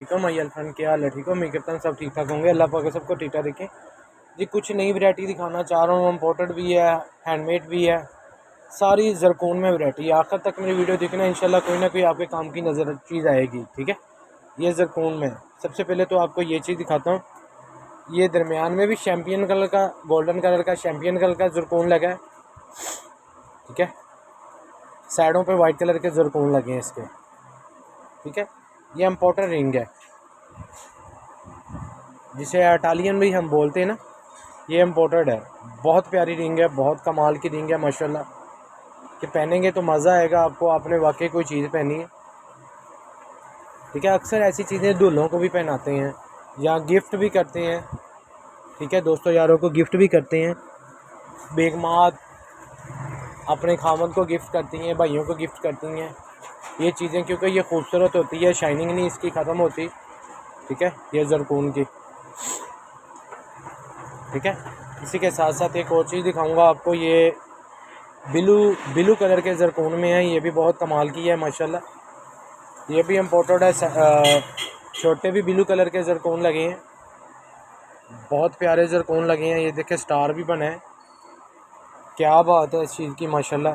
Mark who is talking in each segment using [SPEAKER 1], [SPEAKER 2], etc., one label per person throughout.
[SPEAKER 1] ठीक हो my friend, क्या हाल है? ठीक हो? मैं करता हूँ सब ठीक ठाक होंगे, अल्लाह पाक सबको ठीक ठाक रखें जी। कुछ नई वैरायटी दिखाना चाह रहा हूँ, इम्पोर्टेड भी है, हैंडमेड भी है, सारी ज़रकून में वैरायटी। आखिर तक मेरी वीडियो देखना, इंशाल्लाह कोई ना कोई आपके काम की नज़र चीज़ आएगी। ठीक है, ये ज़रकून में सबसे पहले तो आपको ये चीज़ दिखाता हूँ। ये दरमियान में भी शैम्पियन कलर का, गोल्डन कलर का शैम्पियन कलर का ज़रकून लगा है। ठीक है, साइडों पे वाइट कलर के ज़रकून लगे हैं इसके। ठीक है, ये इम्पोर्टेड रिंग है जिसे इटालियन भी हम बोलते हैं ना, ये इम्पोर्टेड है। बहुत प्यारी रिंग है, बहुत कमाल की रिंग है माशाल्लाह, कि पहनेंगे तो मज़ा आएगा आपको, आपने वाकई कोई चीज़ पहनी है। ठीक है, अक्सर ऐसी चीज़ें दूल्हों को भी पहनाते हैं या गिफ्ट भी करते हैं। ठीक है, दोस्तों यारों को गिफ्ट भी करते हैं, बेगमात अपने खामद को गिफ्ट करती हैं, भाइयों को गिफ्ट करती हैं ये चीज़ें, क्योंकि ये खूबसूरत होती है, शाइनिंग नहीं इसकी ख़त्म होती। ठीक है, ये ज़रकून की। ठीक है, इसी के साथ साथ एक और चीज़ दिखाऊंगा आपको, ये ब्लू कलर के ज़रकून में है, ये भी बहुत कमाल की है माशाल्लाह। ये भी इम्पोर्टेड है, छोटे भी ब्लू कलर के ज़रकून लगे हैं, बहुत प्यारे ज़रकून लगे हैं। ये देखे स्टार भी बना है, क्या बात है इस चीज़ की माशाल्लाह,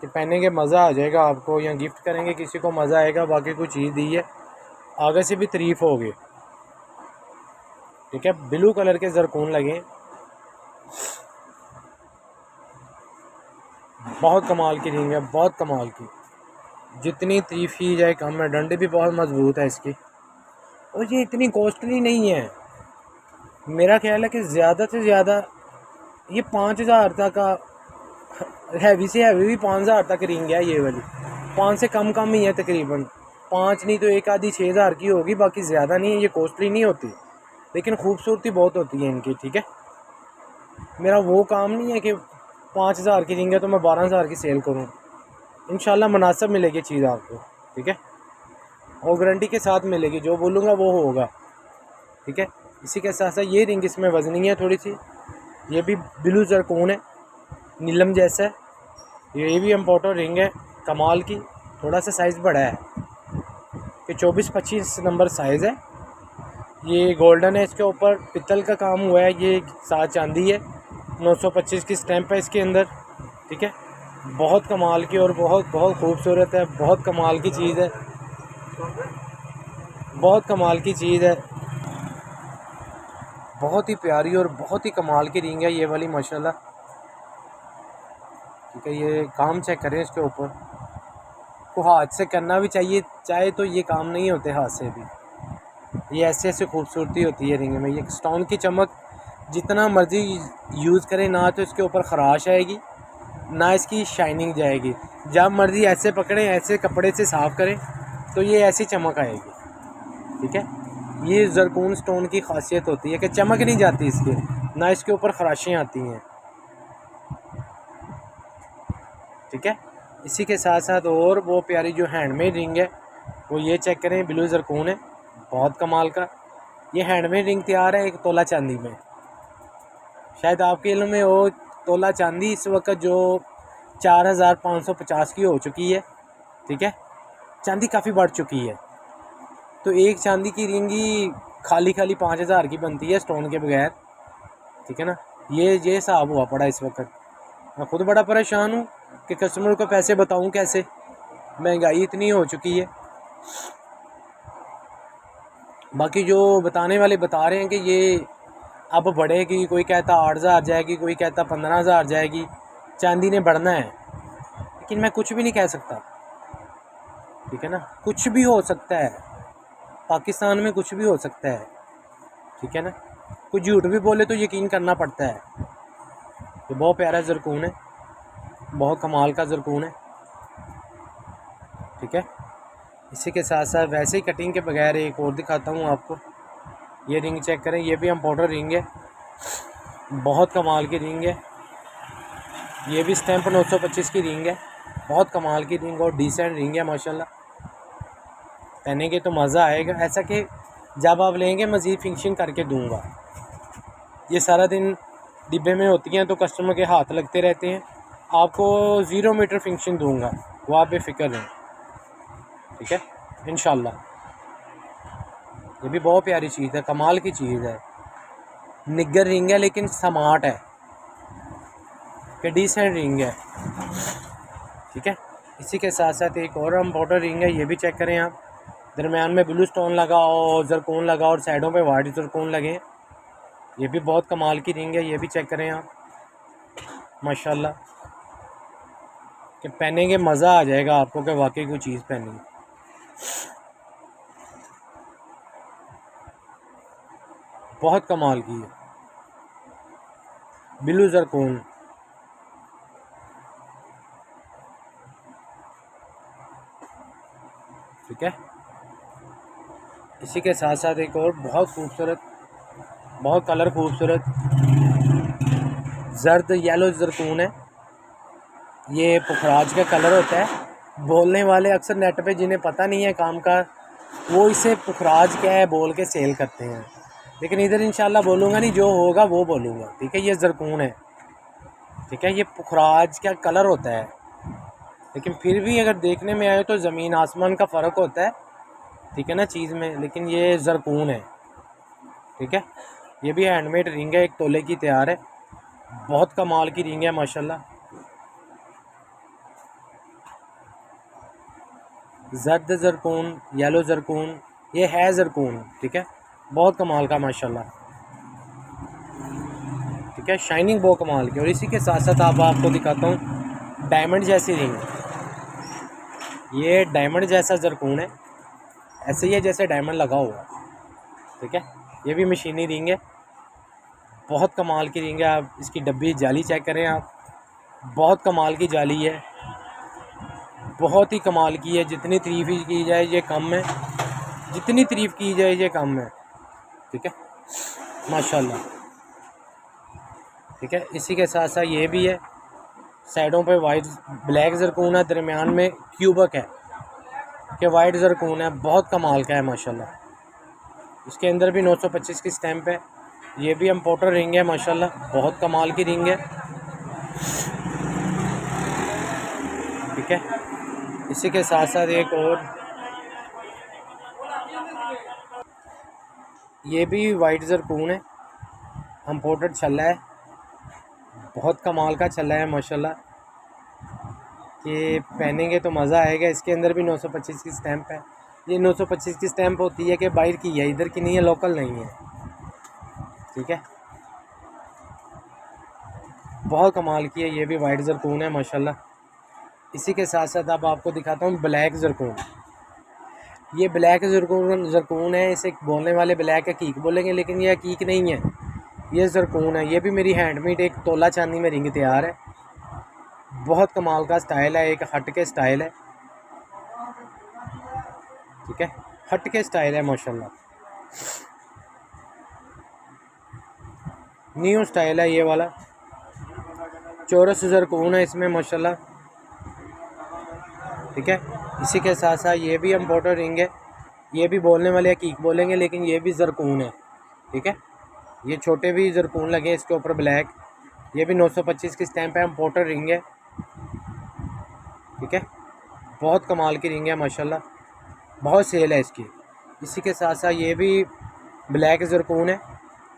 [SPEAKER 1] कि पहनेंगे मज़ा आ जाएगा आपको, या गिफ्ट करेंगे किसी को मज़ा आएगा। बाकी कोई चीज़ दी है, आगे से भी तारीफ़ होगी। ठीक है, ब्लू कलर के ज़रकून लगे, बहुत कमाल की रिंग है, बहुत कमाल की, जितनी तारीफ़ की जाए कम है। डंडी भी बहुत मजबूत है इसकी, और ये इतनी कॉस्टली नहीं है। मेरा ख्याल है कि ज़्यादा से ज़्यादा ये 5,000 तक का, हैवी से हैवी भी 5,000 तक रिंग है ये वाली। 5 से कम ही है तकरीबन, 5 नहीं तो एक आधी 6,000 की होगी, बाकी ज़्यादा नहीं है। ये कॉस्टली नहीं होती, लेकिन खूबसूरती बहुत होती है इनकी। ठीक है, मेरा वो काम नहीं है कि 5,000 की रिंग है तो मैं 12,000 की सेल करूँ। इंशाल्लाह मुनासिब मिलेगी चीज़ आपको। ठीक है, और गारंटी के साथ मिलेगी, जो बोलूँगा वो होगा। ठीक है, इसी के साथ साथ ये रिंग इसमें वजनी है थोड़ी सी, ये भी ब्लू ज़रकून है, नीलम जैसा है। ये भी इम्पोर्टेड रिंग है कमाल की, थोड़ा सा साइज़ बड़ा है, ये 24-25 नंबर साइज़ है। ये गोल्डन है, इसके ऊपर पित्तल का काम हुआ है, ये साथ चांदी है, 925 की स्टैंप है इसके अंदर। ठीक है, बहुत कमाल की और बहुत बहुत खूबसूरत है, बहुत कमाल की चीज़ है, बहुत कमाल की चीज़ है, बहुत ही प्यारी और बहुत ही कमाल की रिंग है ये वाली माशाल्लाह। ठीक है, ये काम चेक करें इसके ऊपर, को हाथ से करना भी चाहिए चाहे तो ये काम नहीं होते हाथ से भी। ये ऐसे ऐसे खूबसूरती होती है रिंग में। ये स्टोन की चमक जितना मर्ज़ी यूज़ करें ना, तो इसके ऊपर ख़राश आएगी ना इसकी शाइनिंग जाएगी। जब मर्ज़ी ऐसे पकड़ें, ऐसे कपड़े से साफ़ करें तो ये ऐसी चमक आएगी। ठीक है, ये ज़रकून स्टोन की खासियत होती है कि चमक नहीं जाती इसके, ना इसके ऊपर ख़राशें आती हैं। ठीक है, इसी के साथ साथ और वो प्यारी जो हैंडमेड रिंग है वो ये चेक करें, ब्लू ज़रकून है, बहुत कमाल का। ये हैंडमेड रिंग तैयार है 1 तोला चांदी में। शायद आपके इल्म में हो, तोला चांदी इस वक्त जो 4,550 की हो चुकी है। ठीक है, चांदी काफ़ी बढ़ चुकी है, तो एक चांदी की रिंग ही खाली 5,000 की बनती है स्टोन के बगैर। ठीक है ना, ये हिसाब हुआ पड़ा इस वक्त। मैं खुद बड़ा परेशान हूँ कि कस्टमर को पैसे बताऊँ कैसे, महंगाई इतनी हो चुकी है। बाकी जो बताने वाले बता रहे हैं कि ये अब बढ़ेगी, कोई कहता 8,000 जाएगी, कोई कहता 15,000 जाएगी, चांदी ने बढ़ना है, लेकिन मैं कुछ भी नहीं कह सकता। ठीक है ना, कुछ भी हो सकता है, पाकिस्तान में कुछ भी हो सकता है। ठीक है ना, कुछ झूठ भी बोले तो यकीन करना पड़ता है। ये बहुत प्यारा ज़रकून है, बहुत कमाल का ज़रकून है। ठीक है, इसी के साथ साथ वैसे ही कटिंग के बगैर एक और दिखाता हूँ आपको। ये रिंग चेक करें, ये भी इम्पोर्टेड रिंग है, बहुत कमाल की रिंग है। ये भी स्टैंप 925 की रिंग है, बहुत कमाल की रिंग और डिसेंट रिंग है माशाल्लाह। पहनेंगे तो मज़ा आएगा, ऐसा कि जब आप लेंगे मज़ीद फिनिशिंग करके दूंगा। ये सारा दिन डिब्बे में होती हैं तो कस्टमर के हाथ लगते रहते हैं, आपको 0 मीटर फिनिशिंग दूंगा, वो आप बेफिक्र रहें। ठीक है, इंशाल्लाह। ये भी बहुत प्यारी चीज़ है, कमाल की चीज़ है। निग्गर रिंग है लेकिन स्मार्ट है, कि डिसेंट रिंग है, ठीक है। इसी के साथ साथ एक और इम्पोर्टेंट रिंग है, ये भी चेक करें आप। दरमियान में ब्लू स्टोन लगा और जरकून लगा और साइडों पे वाइट जरकून लगे, ये भी बहुत कमाल की रिंग है, ये भी चेक करें आप। माशाल्लाह, कि पहनेंगे मज़ा आ जाएगा आपको कि वाकई कोई चीज़ पहनी। बहुत कमाल की है, ब्लू जरकून, ठीक है। इसी के साथ साथ एक और बहुत खूबसूरत, बहुत कलर खूबसूरत जर्द येलो जरकून है। ये पुखराज का कलर होता है। बोलने वाले अक्सर नेट पे जिन्हें पता नहीं है काम का, वो इसे पुखराज क्या है बोल के सेल करते हैं, लेकिन इधर इंशाल्लाह बोलूँगा नहीं, जो होगा वो बोलूँगा, ठीक है। ये जरकून है, ठीक है। ये पुखराज का कलर होता है, लेकिन फिर भी अगर देखने में आए तो ज़मीन आसमान का फ़र्क होता है, ठीक है ना, चीज़ में। लेकिन ये जरकून है, ठीक है। ये भी हैंडमेड रिंग है, 1 तोले की तैयार है, बहुत कमाल की रिंग है माशाल्लाह। जर्द जरकून, येलो जरकून, ये है जरकून, ठीक है। बहुत कमाल का माशाल्लाह, ठीक है। शाइनिंग बहुत कमाल की। और इसी के साथ साथ आपको दिखाता हूँ डायमंड जैसी रिंग। ये डायमंड जैसा जरकून है, ऐसे ही है जैसे डायमंड लगा हुआ, ठीक है। ये भी मशीनी रिंग है, बहुत कमाल की रिंग है। आप इसकी डब्बी जाली चेक करें आप, बहुत कमाल की जाली है, बहुत ही कमाल की है। जितनी तारीफ़ की जाए ये कम है, जितनी तारीफ़ की जाए ये कम है, ठीक है, माशाल्लाह, ठीक है। इसी के साथ साथ ये भी है, साइडों पे वाइट ब्लैक जरकून है, दरमियान में क्यूबक है कि वाइट जरकून है, बहुत कमाल का है माशाल्लाह। इसके अंदर भी 925 की स्टैंप है। ये भी इम्पोर्टर रिंग है माशाल्लाह, बहुत कमाल की रिंग है, ठीक है। इसी के साथ साथ एक और, ये भी वाइट जरकून है, इम्पोर्टेड छल्ला है, बहुत कमाल का छल्ला है माशाल्लाह, कि पहनेंगे तो मज़ा आएगा। इसके अंदर भी 925 की स्टैंप है। ये 925 की स्टैंप होती है कि बाहर की है, इधर की नहीं है, लोकल नहीं है, ठीक है। बहुत कमाल की है, ये भी वाइट जरकून है माशाल्लाह। इसी के साथ साथ अब आपको दिखाता हूँ ब्लैक जरकून। ये ब्लैक जरकून है, इसे बोलने वाले ब्लैक हकीक बोलेंगे, लेकिन ये हकीक नहीं है, ये जरकून है। ये भी मेरी हैंडमेड 1 तोला चांदी में रिंग तैयार है, बहुत कमाल का स्टाइल है, एक हट के स्टाइल है, ठीक है, हट के स्टाइल है माशाल्लाह, न्यू स्टाइल है ये वाला। चौरस जरकून है इसमें माशाल्लाह, ठीक है। इसी के साथ साथ ये भी इम्पोर्टेड रिंग है, ये भी बोलने वाले हकीक बोलेंगे, लेकिन ये भी जरकून है, ठीक है। ये छोटे भी जरकून लगे इसके ऊपर ब्लैक। ये भी 925 की स्टैंप है, इम्पोर्टेड रिंग है, ठीक है। बहुत कमाल की रिंग है माशाल्लाह, बहुत सेल है इसकी। इसी के साथ साथ ये भी ब्लैक जरकून है,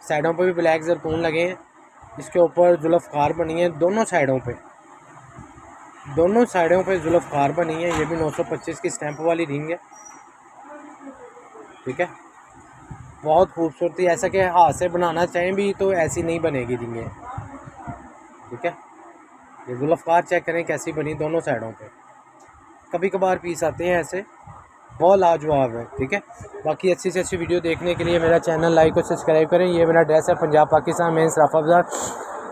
[SPEAKER 1] साइडों पे भी ब्लैक जरकून लगे हैं, इसके ऊपर जुल्फ़कार बनी है दोनों साइडों पे, दोनों साइडों पे जुल्फ़कार बनी है। ये भी 925 की स्टैंप वाली रिंग है, ठीक है। बहुत खूबसूरती, ऐसा कि हाथ से बनाना चाहें भी तो ऐसी नहीं बनेगी रिंगें, ठीक है। ये जुल्फ़कार चेक करें कैसी बनी दोनों साइडों पे, कभी कभार पीस आते हैं ऐसे, बहुत लाजवाब है, ठीक है। बाकी अच्छी से अच्छी वीडियो देखने के लिए मेरा चैनल लाइक और सब्सक्राइब करें। ये मेरा एड्रेस है पंजाब पाकिस्तान मेन सराफा बाज़ार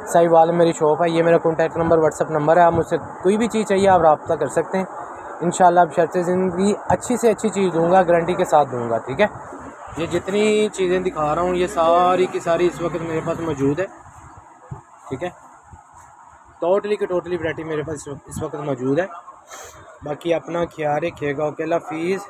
[SPEAKER 1] साहिवाल मेरी शॉप है। ये मेरा कॉन्टैक्ट नंबर व्हाट्सअप नंबर है, आप मुझसे कोई भी चीज़ चाहिए आप रब्ता कर सकते हैं। इंशाल्लाह अब शर्त ज़िंदगी अच्छी से अच्छी चीज़ दूँगा, गारंटी के साथ दूँगा, ठीक है। ये जितनी चीज़ें दिखा रहा हूँ ये सारी की सारी इस वक्त मेरे पास मौजूद है, ठीक है। टोटली की टोटली वैरायटी मेरे पास इस वक्त मौजूद है। बाकी अपना ख्याल रखिएगा, ओके, अल्लाह हाफिज़।